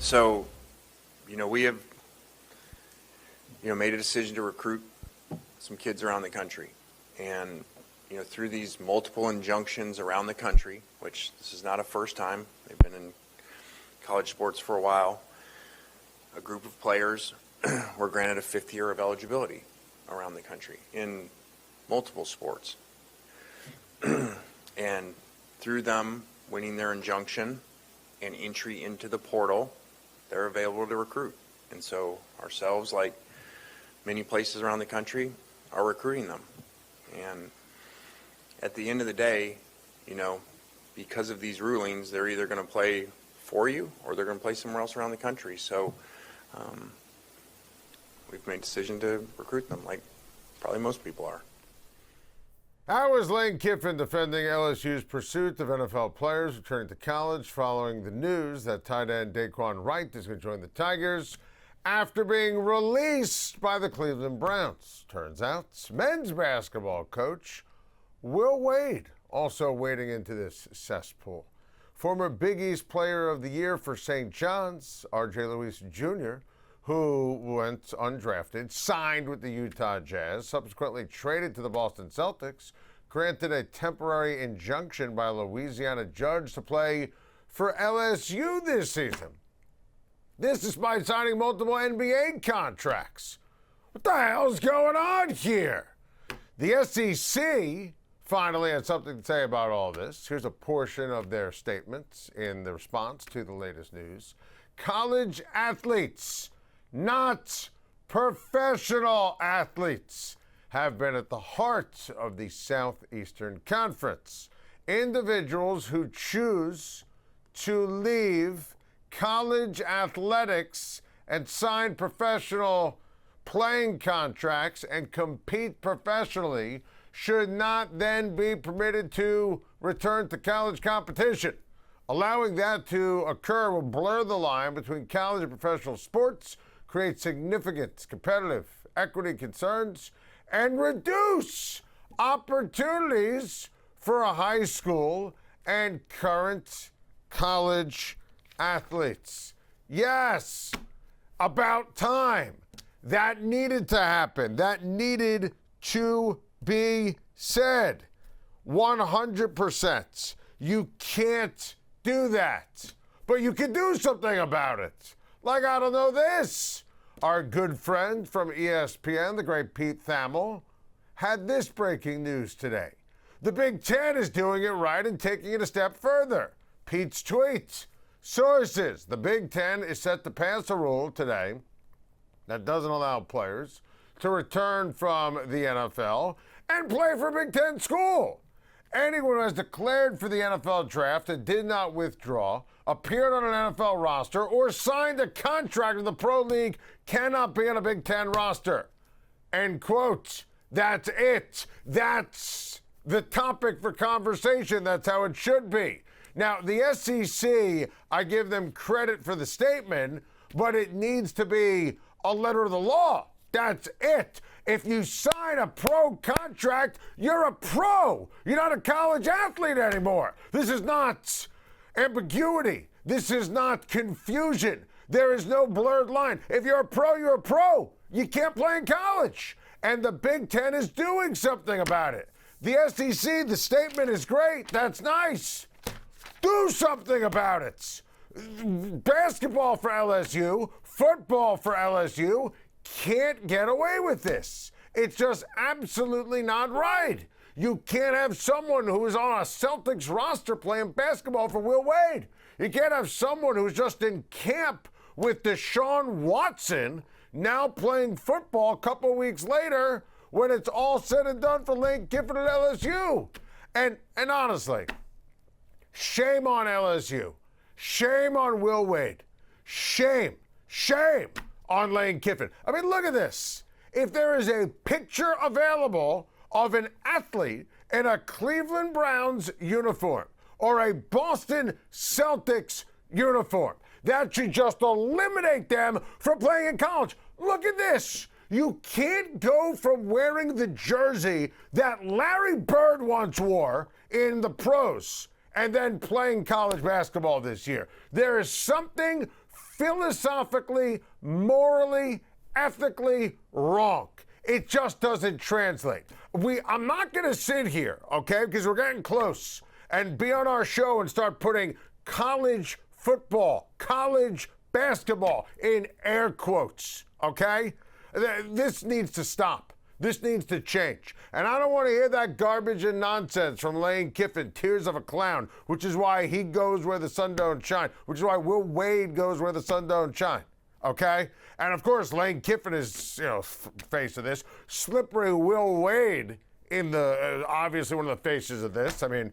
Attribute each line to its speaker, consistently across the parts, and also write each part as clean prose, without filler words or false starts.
Speaker 1: So, we have, made a decision to recruit some kids around the country. And, through these multiple injunctions around the country, which this is not a first time, they've been in college sports for a while, a group of players were granted a 5th year of eligibility around the country in multiple sports. And through them winning their injunction and entry into the portal, they're available to recruit. And so ourselves, like many places around the country, are recruiting them. And at the end of the day, because of these rulings, they're either going to play for you or they're going to play somewhere else around the country. So we've made a decision to recruit them, like probably most people are.
Speaker 2: How is Lane Kiffin defending LSU's pursuit of NFL players returning to college following the news that tight end dae'quan Wright is going to join the Tigers after being released by the Cleveland Browns? Turns out, men's basketball coach Will Wade also wading into this cesspool. Former Big East Player of the Year for St. John's, R.J. Lewis Jr., who went undrafted, signed with the Utah Jazz, subsequently traded to the Boston Celtics, granted a temporary injunction by a Louisiana judge to play for LSU this season. This despite signing multiple NBA contracts. What the hell's going on here? The SEC finally had something to say about all this. Here's a portion of their statements in the response to the latest news. College athletes, not professional athletes, have been at the heart of the Southeastern Conference. Individuals who choose to leave college athletics and sign professional playing contracts and compete professionally should not then be permitted to return to college competition. Allowing that to occur will blur the line between college and professional sports, create significant competitive equity concerns, and reduce opportunities for high school and current college athletes. Yes, about time. That needed to happen. That needed to be said. 100%. You can't do that. But you can do something about it. Like, I don't know this. Our good friend from ESPN, the great Pete Thamel, had this breaking news today. The Big Ten is doing it right and taking it a step further. Pete's tweet. Sources. The Big Ten is set to pass a rule today that doesn't allow players to return from the NFL and play for a Big Ten school. Anyone who has declared for the NFL draft and did not withdraw, appeared on an NFL roster, or signed a contract with the Pro League cannot be on a Big Ten roster. End quote. That's it. That's the topic for conversation. That's how it should be. Now, the SEC, I give them credit for the statement, but it needs to be a letter of the law. That's it. If you sign a pro contract, you're a pro. You're not a college athlete anymore. This is not ambiguity. This is not confusion. There is no blurred line. If you're a pro, you're a pro. You can't play in college. And the Big Ten is doing something about it. The SEC, the statement is great. That's nice. Do something about it. Basketball for LSU, football for LSU, can't get away with this. It's just absolutely not right. You can't have someone who is on a Celtics roster playing basketball for Will Wade. You can't have someone who's just in camp with Deshaun Watson now playing football a couple weeks later when it's all said and done for Lane Kiffin at LSU. And honestly, shame on LSU. Shame on Will Wade. Shame on Lane Kiffin. I mean, look at this. If there is a picture available of an athlete in a Cleveland Browns uniform or a Boston Celtics uniform, that should just eliminate them from playing in college. Look at this. You can't go from wearing the jersey that Larry Bird once wore in the pros and then playing college basketball this year. There is something philosophically, morally, ethically wrong. It just doesn't translate. I'm not going to sit here, okay, because we're getting close, and be on our show and start putting college football, college basketball in air quotes, okay? This needs to stop. This needs to change. And I don't want to hear that garbage and nonsense from Lane Kiffin, tears of a clown, which is why he goes where the sun don't shine, which is why Will Wade goes where the sun don't shine. Okay? And of course, Lane Kiffin is, face of this. Slippery Will Wade in the, obviously one of the faces of this. I mean,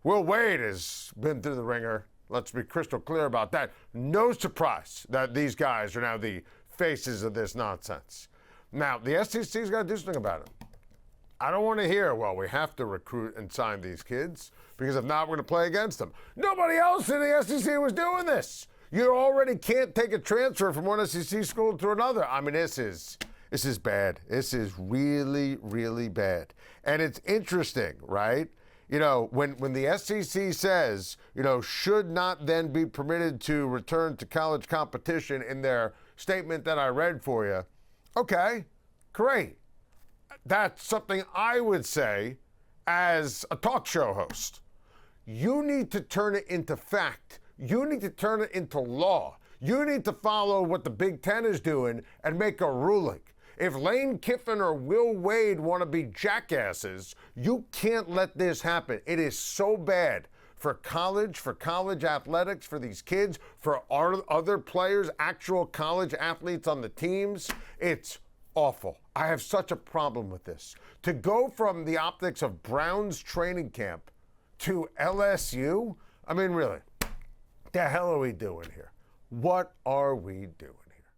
Speaker 2: Will Wade has been through the ringer. Let's be crystal clear about that. No surprise that these guys are now the faces of this nonsense. Now, the SEC's got to do something about it. I don't want to hear, well, we have to recruit and sign these kids, because if not, we're going to play against them. Nobody else in the SEC was doing this. You already can't take a transfer from one SEC school to another. I mean, this is bad. This is really, really bad. And it's interesting, right? When the SEC says, should not then be permitted to return to college competition in their statement that I read for you, okay, great. That's something I would say as a talk show host. You need to turn it into fact. You need to turn it into law. You need to follow what the Big Ten is doing and make a ruling. If Lane Kiffin or Will Wade want to be jackasses, you can't let this happen. It is so bad for college athletics, for these kids, for our other players, actual college athletes on the teams. It's awful. I have such a problem with this. To go from the optics of Brown's training camp to LSU, I mean, really, the hell are we doing here? What are we doing here?